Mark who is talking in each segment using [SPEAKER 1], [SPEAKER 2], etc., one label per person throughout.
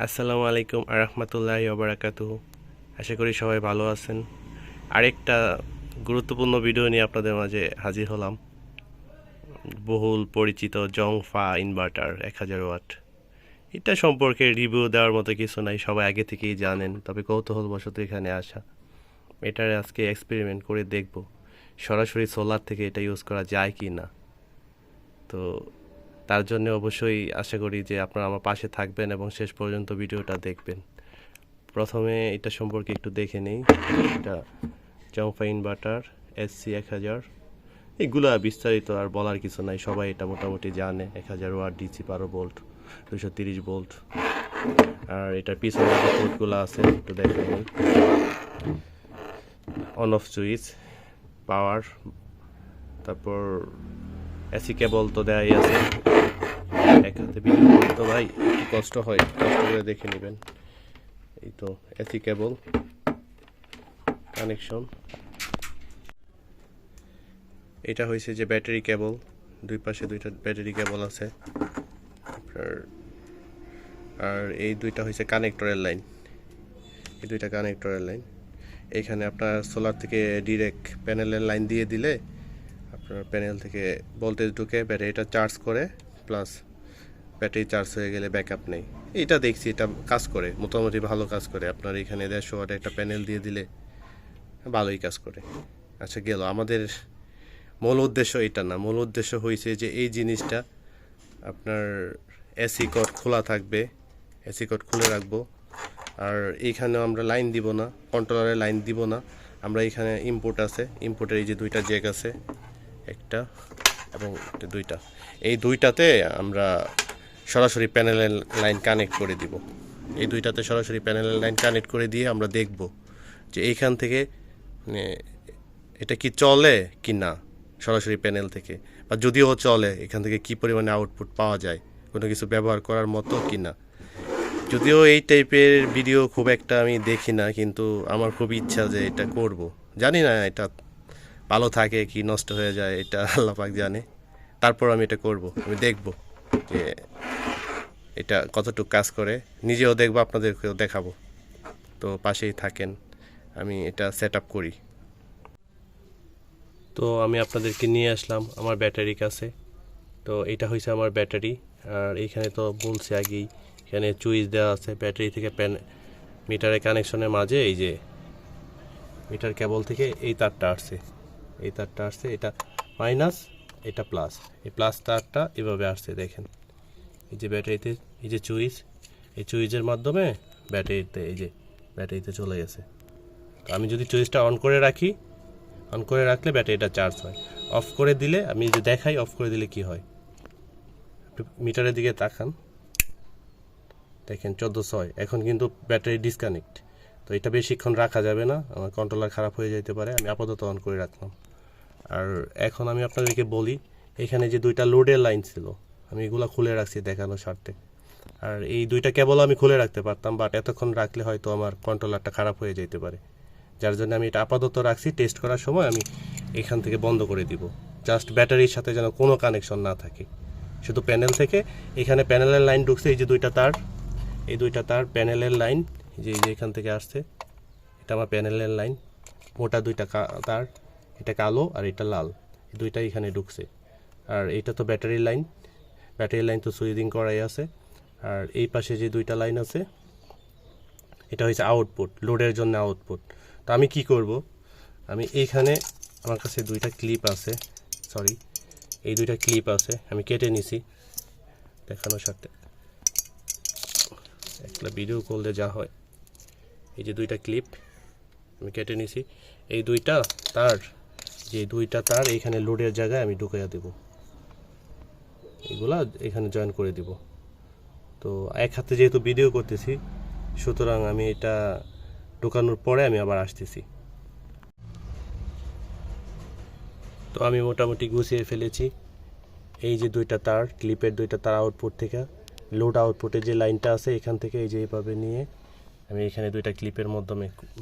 [SPEAKER 1] আসসালামু আলাইকুম আরহামতুল্লাহি ওবারাকাতুহু। আশা করি সবাই ভালো আছেন। আরেকটা গুরুত্বপূর্ণ ভিডিও নিয়ে আপনাদের মাঝে হাজির হলাম। বহুল পরিচিত জংফা ইনভার্টার 1000 ওয়াট। এটা সম্পর্কে রিভিউ দেওয়ার মতো কিছু নাই, সবাই আগে থেকেই জানেন, তবে কৌতূহলবশত এখানে আসা। এটার আজকে এক্সপেরিমেন্ট করে দেখব সরাসরি সোলার থেকে এটা ইউজ করা যায় কি না। তো তার জন্য অবশ্যই আশা করি যে আপনারা আমার পাশে থাকবেন এবং শেষ পর্যন্ত ভিডিওটা দেখবেন। প্রথমে এটা সম্পর্কে একটু দেখে নেই। এটা জংফা ইনভার্টার SC1000। এগুলা বিস্তারিত আর বলার কিছু নাই, সবাই এটা মোটামুটি জানে। 1000 ওয়াট ডিসি 12 ভোল্ট 230 ভোল্ট। আর এটার পিছনে যে পোর্টগুলো আছে একটু দেখে নিই। অন অফ সুইচ, পাওয়ার, তারপর এসি কেবল তো দেয়াই আছে। এক হাতে ভিডিও করতে ভাই একটু কষ্ট হয়, কষ্ট করে দেখে নেবেন। এই তো এসি কেবল কানেকশন। এটা হয়েছে যে ব্যাটারি কেবল, দুই পাশে দুইটা ব্যাটারি কেবল আছে আপনার। আর এই দুইটা হয়েছে কানেক্টরের লাইন, এই দুইটা কানেক্টরের লাইন। এইখানে আপনার সোলার থেকে ডিরেক্ট প্যানেলের লাইন দিয়ে দিলে আপনার প্যানেল থেকে ভোল্টেজ ঢুকে ব্যাটারিটা চার্জ করে, প্লাস ব্যাটারি চার্জ হয়ে গেলে ব্যাকআপ নেই। এটা দেখছি এটা কাজ করে, মোটামুটি ভালো কাজ করে। আপনার এখানে 150 ওয়াট একটা প্যানেল দিয়ে দিলে ভালোই কাজ করে। আচ্ছা গেল, আমাদের মূল উদ্দেশ্য এটা না। মূল উদ্দেশ্য হয়েছে যে এই জিনিসটা আপনার এসি কট খোলা থাকবে, এসি কট খুলে রাখবো। আর এইখানেও আমরা লাইন দিব না, কন্ট্রোলারে লাইন দিব না। আমরা এখানে ইনপুট আছে, ইনপুটের এই যে দুইটা জ্যাক আছে, একটা এবং দুইটা, এই দুইটাতে আমরা সরাসরি প্যানেলের লাইন কানেক্ট করে দিব। এই দুইটাতে সরাসরি প্যানেলের লাইন কানেক্ট করে দিয়ে আমরা দেখব যে এইখান থেকে মানে এটা কি চলে কি না সরাসরি প্যানেল থেকে, বা যদিও চলে এখান থেকে কি পরিমাণে আউটপুট পাওয়া যায়, কোনো কিছু ব্যবহার করার মতো কি না। যদিও এই টাইপের ভিডিও খুব একটা আমি দেখি না, কিন্তু আমার খুব ইচ্ছা যে এটা করব। জানি না এটা ভালো থাকে কি নষ্ট হয়ে যায়, এটা আল্লাহ পাক জানে। তারপর আমি এটা করব, আমি দেখব যে এটা কতটুকু কাজ করে, নিজেও দেখবো, আপনাদেরকেও দেখাবো। তো পাশেই থাকেন, আমি এটা সেট আপ করি। তো আমি আপনাদেরকে নিয়ে আসলাম আমার ব্যাটারি কাছে। তো এটা হয়েছে আমার ব্যাটারি। আর এইখানে তো বলছে আগেই, এখানে সুইচ দেওয়া আছে ব্যাটারি থেকে মিটারের কানেকশনের মাঝে। এই যে মিটার কেবল থেকে এই তারটা আসছে, এই তারটা আসছে, এটা মাইনাস, এটা প্লাস। এই প্লাস তারটা এভাবে আসছে, দেখেন এই যে ব্যাটারিতে, এই যে সুইচ, এই সুইচের মাধ্যমে ব্যাটারিতে, এই যে ব্যাটারিতে চলে গেছে। তো আমি যদি সুইচটা অন করে রাখি, অন করে রাখলে ব্যাটারিটা চার্জ হয়। অফ করে দিলে, আমি যে দেখাই অফ করে দিলে কি হয়, মিটারের দিকে তাকান, দেখেন 1400। এখন কিন্তু ব্যাটারি ডিসকানেক্ট। তো এটা বেশিক্ষণ রাখা যাবে না, আমার কন্ট্রোলার খারাপ হয়ে যেতে পারে। আমি আপাতত অন করে রাখলাম। আর এখন আমি আপনাদেরকে বলি, এখানে যে দুইটা লোডের লাইন ছিল, আমি এগুলো খুলে রাখছি দেখানোর স্বার্থে। আর এই দুইটা কেবল আমি খুলে রাখতে পারতাম, বাট এতক্ষণ রাখলে হয়তো আমার কন্ট্রোলারটা খারাপ হয়ে যেতে পারে। যার জন্য আমি এটা আপাতত রাখছি। টেস্ট করার সময় আমি এখান থেকে বন্ধ করে দিব, জাস্ট ব্যাটারির সাথে যেন কোনো কানেকশন না থাকে, শুধু প্যানেল থেকে। এখানে প্যানেলের লাইন ঢুকছে, এই যে দুইটা তার, এই দুইটা তার প্যানেলের লাইন, এই যে এখান থেকে আসছে, এটা আমার প্যানেলের লাইন। মোটা দুইটা তার, এটা কালো আর এটা লাল, এই দুইটাই এখানে ঢুকছে। আর এটা তো ব্যাটারির লাইন, ব্যাটারির লাইন তো সুইচিং করাই আছে। আর এই পাশে যে দুইটা লাইন আছে, এটা হচ্ছে আউটপুট, লোডের জন্য আউটপুট। তো আমি কি করব, আমি এইখানে আমার কাছে দুইটা ক্লিপ আছে, সরি এই দুইটা ক্লিপ আছে, আমি কেটে নিছি দেখানোর সাথে। একটা ভিডিও করলে যা হয়, এই যে দুইটা ক্লিপ আমি কেটে নিছি। এই দুইটা তার, যে দুইটা তার এইখানে লোডের জায়গায় আমি ঢুকিয়ে দেব, এগুলা এখানে জয়েন করে দিব। তো এক হাতে যেহেতু ভিডিও করতেছি, সুতরাং আমি এটা ঢোকানোর পরে আমি আবার আসতেছি। তো আমি মোটামুটি গুছিয়ে ফেলেছি। এই যে দুইটা তার, ক্লিপের দুইটা তার আউটপুট থেকে, লোড আউটপুটের যে লাইনটা আছে এখান থেকে এই যে এইভাবে নিয়ে আমি এখানে দুইটা ক্লিপের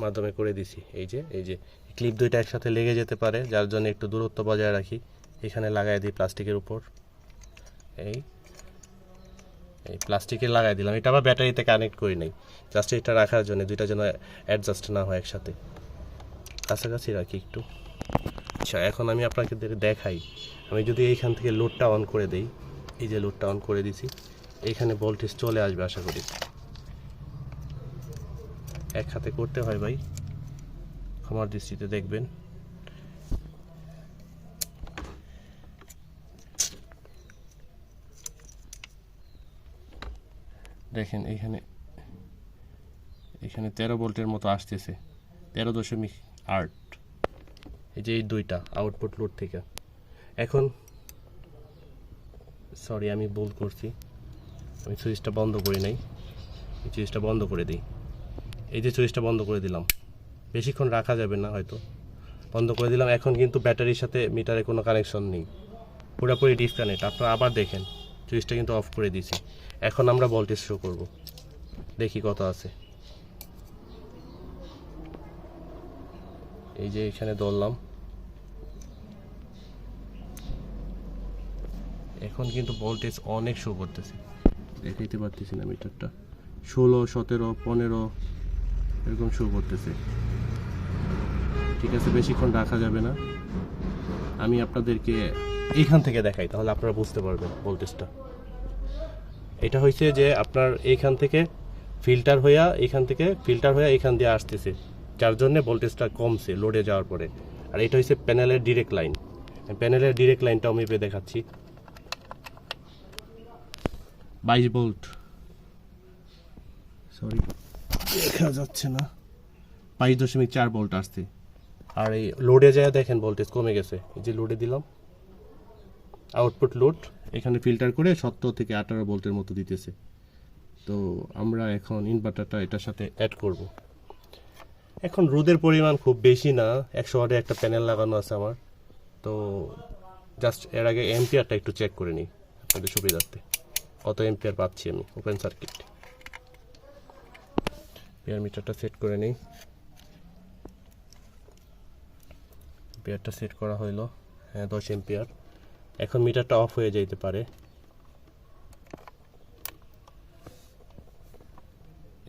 [SPEAKER 1] মাধ্যমে করে দিছি। এই যে ক্লিপ দুইটা একসাথে লেগে যেতে পারে, যার জন্য একটু দূরত্ব বজায় রাখি। এখানে লাগাই দিই প্লাস্টিকের উপর, এই প্লাস্টিকে লাগাই দিলাম, এটা আবার ব্যাটারিতে কানেক্ট করি নাই, জাস্ট এটা রাখার জন্য, দুইটা যেন অ্যাডজাস্ট না হয় একসাথে, কাছাকাছি রাখি একটু। আচ্ছা, এখন আমি আপনাকে দেখাই, আমি যদি এইখান থেকে লোডটা অন করে দেই, এই যে লোডটা অন করে দিছি, এইখানে ভোল্টেজ চলে আসবে আশা করি। এক হাতে করতে হয় ভাই, ক্ষমার দৃষ্টিতে দেখবেন। দেখেন এখানে 13 ভোল্টের মতো আসতেছে, 13.8। এই যে এই দুইটা আউটপুট লোড থেকে। এখন সরি, আমি ভুল করছি, আমি সুইচটা বন্ধ করি নাই, এই সুইচটা বন্ধ করে দিই। এই যে সুইচটা বন্ধ করে দিলাম, বেশিক্ষণ রাখা যাবে না, হয়তো বন্ধ করে দিলাম। এখন কিন্তু ব্যাটারির সাথে মিটারে কোনো কানেকশন নেই, পুরোপুরি ডিসকানেক্ট। আপনারা আবার দেখেন, সুইচটা কিন্তু অফ করে দিয়েছি। এখন আমরা ভোল্টেজ শো করব, দেখি কত আছে। এই যে এখানে ধরলাম, এখন কিন্তু ভোল্টেজ অনেক শো করতেছে, দেখাইতে পারতেছি না মিটারটা, 16, 17, 15 এরকম শো করতেছে। ঠিক আছে, বেশিক্ষণ রাখা যাবে না, আমি আপনাদেরকে এইখান থেকে দেখাই, তাহলে আপনারা বুঝতে পারবেন ভোল্টেজটা। এটা হয়েছে যে আপনার এইখান থেকে ফিল্টার হইয়া এইখান দিয়ে আসতেছে, যার জন্য ভোল্টেজটা কমছে লোডে যাওয়ার পরে। আর এটা হচ্ছে প্যানেলের ডিরেক্ট লাইন, প্যানেলের ডিরেক্ট লাইনটা আমি দেখাচ্ছি, 22 ভোল্ট, সরি দেখা যাচ্ছে না, 22.4 ভোল্ট আসছে। আর এই লোডে যায় দেখেন ভোল্টেজ কমে গেছে, এই যে লোডে দিলাম, আউটপুট লোড এখানে ফিল্টার করে 17 থেকে 18 ভোল্টের মতো দিতেছে। তো আমরা এখন ইনভার্টারটা এটার সাথে অ্যাড করব। এখন রোদের পরিমাণ খুব বেশি না, 100 ওয়াটে একটা প্যানেল লাগানো আছে আমার, তো জাস্ট এর আগে এম্পিয়ারটা একটু চেক করে নিই আপনাদের সুবিধার্থে, কত এম্পিয়ার পাচ্ছি আমি ওপেন সার্কিট। এম্পিয়ার মিটারটা সেট করে নিই, এম্পিয়ারটা সেট করা হইলো, হ্যাঁ 10 এম্পিয়ার। এখন মিটারটা অফ হয়ে যেতে পারে,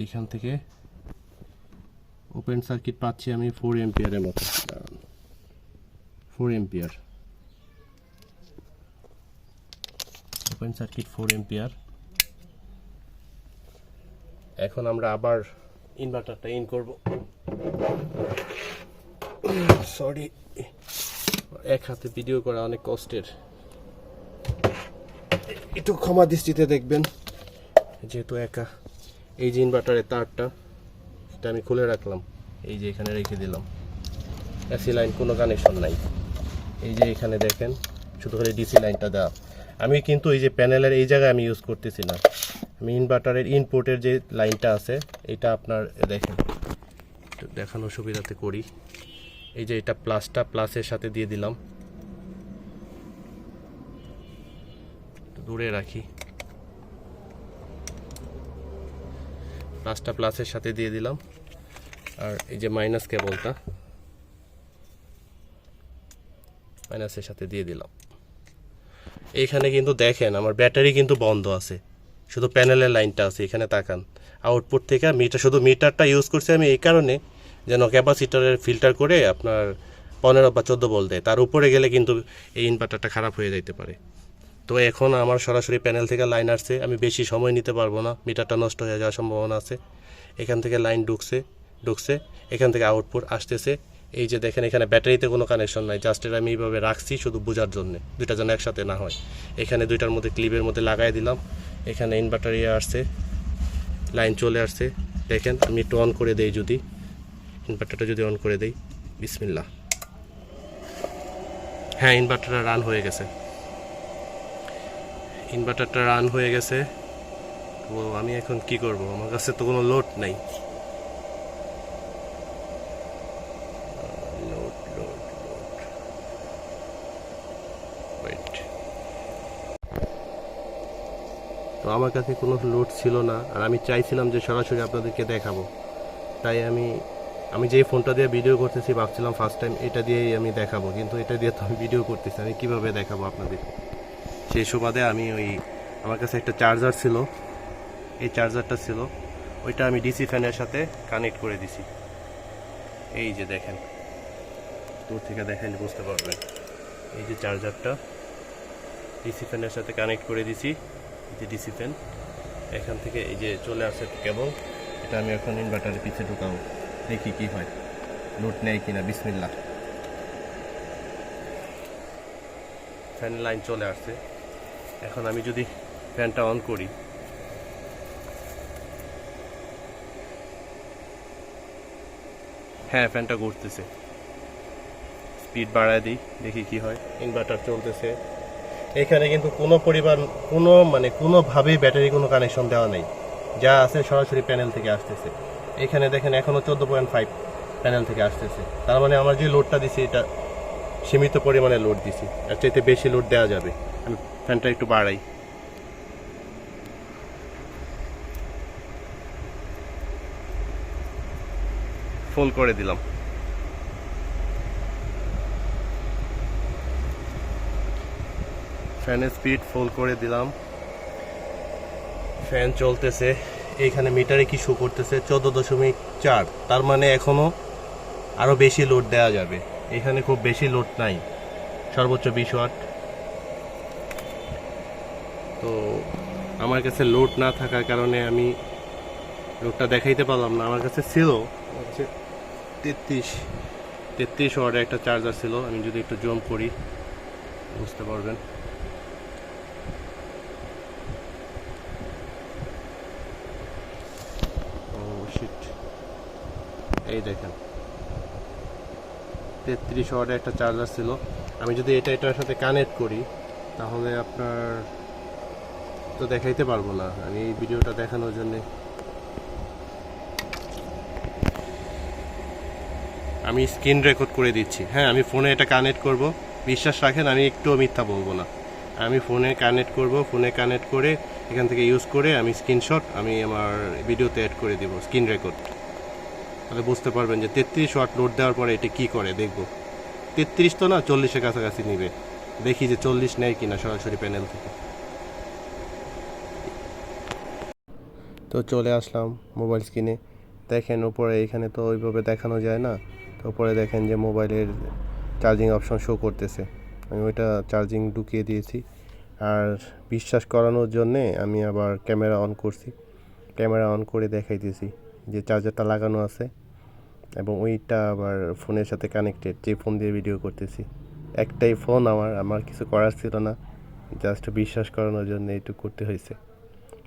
[SPEAKER 1] এইখান থেকে ওপেন সার্কিট পাচ্ছি আমি 4 এম্পিয়ারের মতো, 4 এম্পিয়ার ওপেন সার্কিট, 4 এম্পিয়ার। এখন আমরা আবার ইনভার্টারটা ইন করব, সরি এক হাতে ভিডিও করা অনেক কষ্টের, একটু ক্ষমা দৃষ্টিতে দেখবেন যেহেতু একা। এই যে ইনভার্টারের তারটা, এটা আমি খুলে রাখলাম, এই যে এখানে রেখে দিলাম, এসি লাইন কোনো কানেকশন নাই। এই যে এখানে দেখেন শুধু খালি ডিসি লাইনটা দেওয়া। আমি কিন্তু এই যে প্যানেলের এই জায়গায় আমি ইউজ করতেছি না, আমি ইনভার্টারের ইনপুটের যে লাইনটা আছে এটা আপনার দেখেন দেখানোর সুবিধাতে করি। এই যে এটা প্লাসের সাথে দিয়ে দিলাম, দূরে রাখি, প্লাসের সাথে দিয়ে দিলাম। আর এই যে মাইনাস কেবলটা মাইনাসের সাথে দিয়ে দিলাম। এইখানে কিন্তু দেখেন আমার ব্যাটারি কিন্তু বন্ধ আছে, শুধু প্যানেলের লাইনটা আছে। এখানে তাকান, আউটপুট থেকে শুধু মিটারটা ইউজ করছি আমি এই কারণে যেন ক্যাপাসিটরের ফিল্টার করে আপনার 15 বা 14 ভোল্ট দেয়, তার উপরে গেলে কিন্তু এই ইনভার্টারটা খারাপ হয়ে যাইতে পারে। তো এখন আমার সরাসরি প্যানেল থেকে লাইন আসছে, আমি বেশি সময় নিতে পারবো না, মিটারটা নষ্ট হয়ে যাওয়ার সম্ভাবনা আছে। এখান থেকে লাইন ঢুকছে, এখান থেকে আউটপুট আসতেছে। এই যে দেখেন এখানে ব্যাটারিতে কোনো কানেকশন নাই, জাস্ট এটা আমি এইভাবে রাখছি শুধু বোঝার জন্য, দুইটা যেন একসাথে না হয়। এখানে দুইটার মধ্যে ক্লিপের মধ্যে লাগাই দিলাম, এখানে ইনভার্টার আসছে, লাইন চলে আসছে। দেখেন আমি একটু অন করে দেই, যদি ইনভার্টারটা যদি অন করে দেই, বিসমিল্লাহ, হ্যাঁ ইনভার্টারটা রান হয়ে গেছে, তো আমি এখন কি করব, আমার কাছে তো কোনো লোড নাই। তো আমার কাছে কোনো লোড ছিল না, আর আমি চাইছিলাম যে সরাসরি আপনাদেরকে দেখাবো, তাই আমি যেই ফোনটা দিয়ে ভিডিও করতেছি ভাবছিলাম ফার্স্ট টাইম এটা দিয়েই আমি দেখাবো, কিন্তু এটা দিয়ে তো আমি ভিডিও করতেছি, আমি কীভাবে দেখাবো আপনাদের। সেই সুবাদে আমি ওই আমার কাছে একটা চার্জার ছিল, এই চার্জারটা ছিল, ওইটা আমি ডিসি ফ্যানের সাথে কানেক্ট করে দিছি। এই যে দেখেন, দূর থেকে দেখাইলে বুঝতে পারবেন, এই যে চার্জারটা ডিসি ফ্যানের সাথে কানেক্ট করে দিছি। এই যে ডিসি ফ্যান, এখান থেকে এই যে চলে আসে কেবল, এটা আমি এখন ইনভার্টারের পিছিয়ে ঢুকাবো, দেখি কি হয়, লোড নেয় কিনা। বিসমিল্লাহ, ফ্যান লাইন চলে আসছে। এখন আমি যদি ফ্যানটা অন করি, হ্যাঁ ফ্যানটা ঘুরতেছে, স্পিড বাড়ায় দিই, দেখি কি হয়। ইনভার্টার চলতেছে। এখানে কিন্তু কোনোভাবেই ব্যাটারি কোনো কানেকশন দেওয়া নেই, যা আছে সরাসরি প্যানেল থেকে আসতেছে। এখানে দেখেন এখনও 14.5 প্যানেল থেকে আসতেছে, তার মানে আমার যে লোডটা দিছি এটা সীমিত পরিমাণে লোড দিছি, এর চাইতে বেশি লোড দেওয়া যাবে। আমি ফ্যানটা একটু বাড়াই, ফুল করে দিলাম। ফ্যানের স্পিড ফুল করে দিলাম, ফ্যান চলতেছে। এইখানে মিটারে কি শো করতেছে 14.4, তার মানে এখনো আরো বেশি লোড দেওয়া যাবে। এখানে খুব বেশি লোড নাই, সর্বোচ্চ 20 ওয়াট। তো আমার কাছে লোড না থাকার কারণে আমি লোডটা দেখাইতে পারলাম না। আমার কাছে ছিল হচ্ছে 33 ওয়াটের একটা চার্জার ছিল, আমি যদি একটু জুম করি বুঝতে পারবেন। এই দেখেন 33 ওয়াটের একটা চার্জার ছিল। আমি যদি এটার সাথে কানেক্ট করি তাহলে আপনার তো দেখাইতে পারবো না। আমি এই ভিডিওটা দেখানোর জন্য আমি স্ক্রিন রেকর্ড করে দিচ্ছি। হ্যাঁ, আমি ফোনে এটা কানেক্ট করব, বিশ্বাস রাখেন, আমি একটুও মিথ্যা বলবো না। আমি ফোনে কানেক্ট করব, ফোনে কানেক্ট করে এখান থেকে ইউজ করে আমি স্ক্রিনশট আমি আমার ভিডিওতে অ্যাড করে দিব, স্ক্রিন রেকর্ড। তাহলে বুঝতে পারবেন যে 33 ওয়াট লোড দেওয়ার পরে এটা কি করে। দেখব 33 তো না, 40-এর কাছাকাছি নিবে, দেখি যে 40 নেয় কিনা সরাসরি প্যানেল থেকে। তো চলে আসলাম মোবাইল স্ক্রিনে, দেখেন উপরে এখানে তো ওইভাবে দেখানো যায় না, তো উপরে দেখেন যে মোবাইলের চার্জিং অপশন শো করতেছে, আমি ওইটা চার্জিং ঢুকিয়ে দিয়েছি। আর বিশ্বাস করানোর জন্যে আমি আবার ক্যামেরা অন করছি, ক্যামেরা অন করে দেখাইতেছি যে চার্জারটা লাগানো আছে এবং ওইটা আবার ফোনের সাথে কানেক্টেড, যে ফোন দিয়ে ভিডিও করতেছি। একটাই ফোন, আমার কিছু করার ছিল না, জাস্ট বিশ্বাস করানোর জন্য এইটুকু করতে হয়েছে।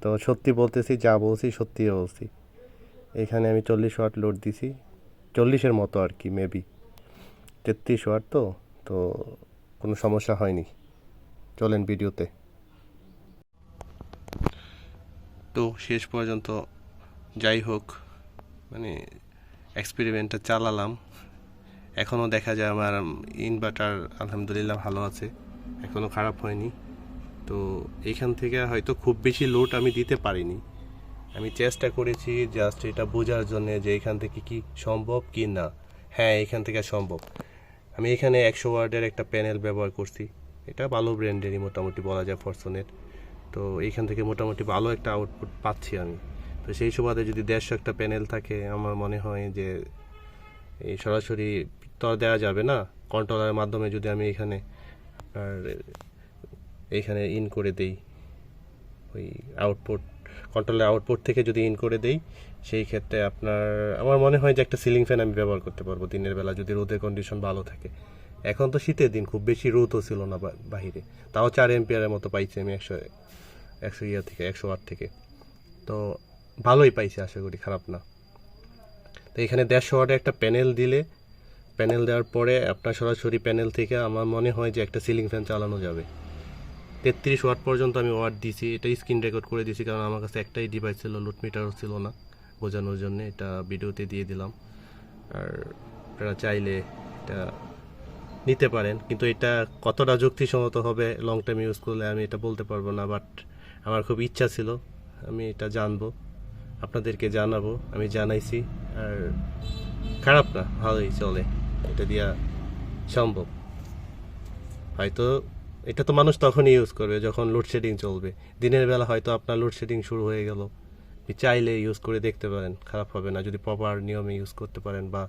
[SPEAKER 1] তো সত্যি বলতেছি, যা বলছি সত্যি বলছি। এখানে আমি 40 ওয়াট লোড দিছি, 40-এর মতো আর কি, মেবি 33 ওয়াট। তো কোনো সমস্যা হয়নি। চলেন ভিডিওতে। তো শেষ পর্যন্ত যাই হোক, মানে এক্সপেরিমেন্টটা চালালাম। এখনও দেখা যায় আমার ইনভার্টার আলহামদুলিল্লাহ ভালো আছে, এখনও খারাপ হয়নি। তো এইখান থেকে হয়তো খুব বেশি লোড আমি দিতে পারিনি, আমি চেষ্টা করেছি জাস্ট এটা বোঝার জন্য যে এখান থেকে কি সম্ভব কি না। হ্যাঁ, এখান থেকে সম্ভব। আমি এখানে 100 ওয়াটের একটা প্যানেল ব্যবহার করছি, এটা ভালো ব্র্যান্ডেরই মোটামুটি বলা যায়, ফরসনের। তো এইখান থেকে মোটামুটি ভালো একটা আউটপুট পাচ্ছি আমি। তো সেই সুবাদে যদি 150 একটা প্যানেল থাকে, আমার মনে হয় যে এই সরাসরি তো দেওয়া যাবে না, কন্ট্রোলারের মাধ্যমে যদি আমি এইখানে ইন করে দেই, ওই আউটপুট কন্ট্রোলের আউটপুট থেকে যদি ইন করে দেই, সেই ক্ষেত্রে আমার মনে হয় যে একটা সিলিং ফ্যান আমি ব্যবহার করতে পারবো দিনের বেলা, যদি রোদের কন্ডিশন ভালো থাকে। এখন তো শীতের দিন, খুব বেশি রোদও ছিল না বাহিরে, তাও 4 এম্পিয়ারের মতো পাইছি আমি 100 ওয়াট থেকে। তো ভালোই পাইছি, আশা করি খারাপ না। তো এখানে 150 ওয়াটের একটা প্যানেল দেওয়ার পরে আপনার সরাসরি প্যানেল থেকে আমার মনে হয় যে একটা সিলিং ফ্যান চালানো যাবে। 33 ওয়াট পর্যন্ত আমি ওয়াট দিছি, এটা স্ক্রিন রেকর্ড করে দিছি, কারণ আমার কাছে একটাই ডিভাইস ছিল, লোড মিটারও ছিল না বোঝানোর জন্য, এটা ভিডিওতে দিয়ে দিলাম। আর আপনারা চাইলে এটা নিতে পারেন, কিন্তু এটা কতটা যুক্তিসঙ্গত হবে লং টাইম ইউজ করলে আমি এটা বলতে পারবো না, বাট আমার খুব ইচ্ছা ছিল, আমি এটা জানবো, আপনাদেরকে জানাবো, আমি জানাইছি। আর খারাপ না, ভালোই চলে, এটা দিয়া সম্ভব। হয়তো এটা তো মানুষ তখনই ইউজ করবে যখন লোডশেডিং চলবে। দিনের বেলা হয়তো আপনার লোডশেডিং শুরু হয়ে গেল, আপনি চাইলে ইউজ করে দেখতে পারেন, খারাপ হবে না যদি প্রপার নিয়মে ইউজ করতে পারেন বা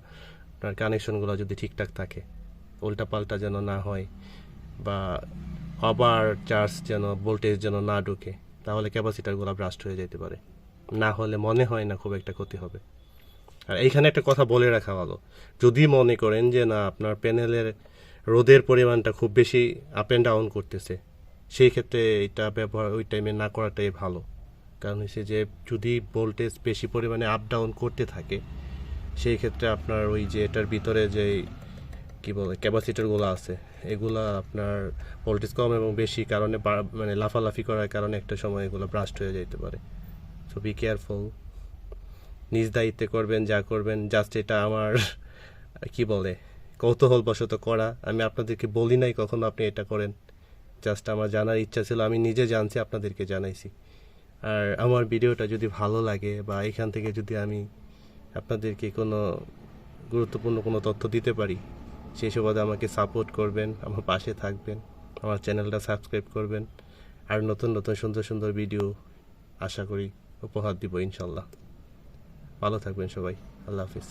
[SPEAKER 1] আপনার কানেকশনগুলো যদি ঠিকঠাক থাকে, উল্টাপাল্টা যেন না হয় বা ওভার চার্জ যেন ভোল্টেজ যেন না ঢুকে, তাহলে ক্যাপাসিটারগুলো ব্রাস্ট হয়ে যেতে পারে। না হলে মনে হয় না খুব একটা ক্ষতি হবে। আর এইখানে একটা কথা বলে রাখা ভালো, যদি মনে করেন যে না আপনার প্যানেলের রোদের পরিমাণটা খুব বেশি আপ অ্যান্ড ডাউন করতেছে, সেই ক্ষেত্রে এটা ব্যবহার ওই টাইমে না করাটাই ভালো। কারণ হচ্ছে যে যদি ভোল্টেজ বেশি পরিমাণে আপ ডাউন করতে থাকে, সেই ক্ষেত্রে আপনার ওই যে এটার ভিতরে যে কী বলে ক্যাপাসিটারগুলো আছে, এগুলা আপনার ভোল্টেজ কম এবং বেশি কারণে মানে লাফালাফি করার কারণে একটা সময় এগুলো ব্রাস্ট হয়ে যেতে পারে। সো বি কেয়ারফুল, নিজ দায়িত্বে করবেন যা করবেন। জাস্ট এটা আমার কি বলে কৌতূহলবশত করা, আমি আপনাদেরকে বলি নাই কখনো আপনি এটা করেন। জাস্ট আমার জানার ইচ্ছা ছিল, আমি নিজে জানছি, আপনাদেরকে জানাইছি। আর আমার ভিডিওটা যদি ভালো লাগে বা এখান থেকে যদি আমি আপনাদেরকে কোনো গুরুত্বপূর্ণ কোনো তথ্য দিতে পারি, সেই সুবাদে আমাকে সাপোর্ট করবেন, আমার পাশে থাকবেন, আমার চ্যানেলটা সাবস্ক্রাইব করবেন। আর নতুন নতুন সুন্দর সুন্দর ভিডিও আশা করি উপহার দিব ইনশাল্লাহ। ভালো থাকবেন সবাই, আল্লাহ হাফিজ।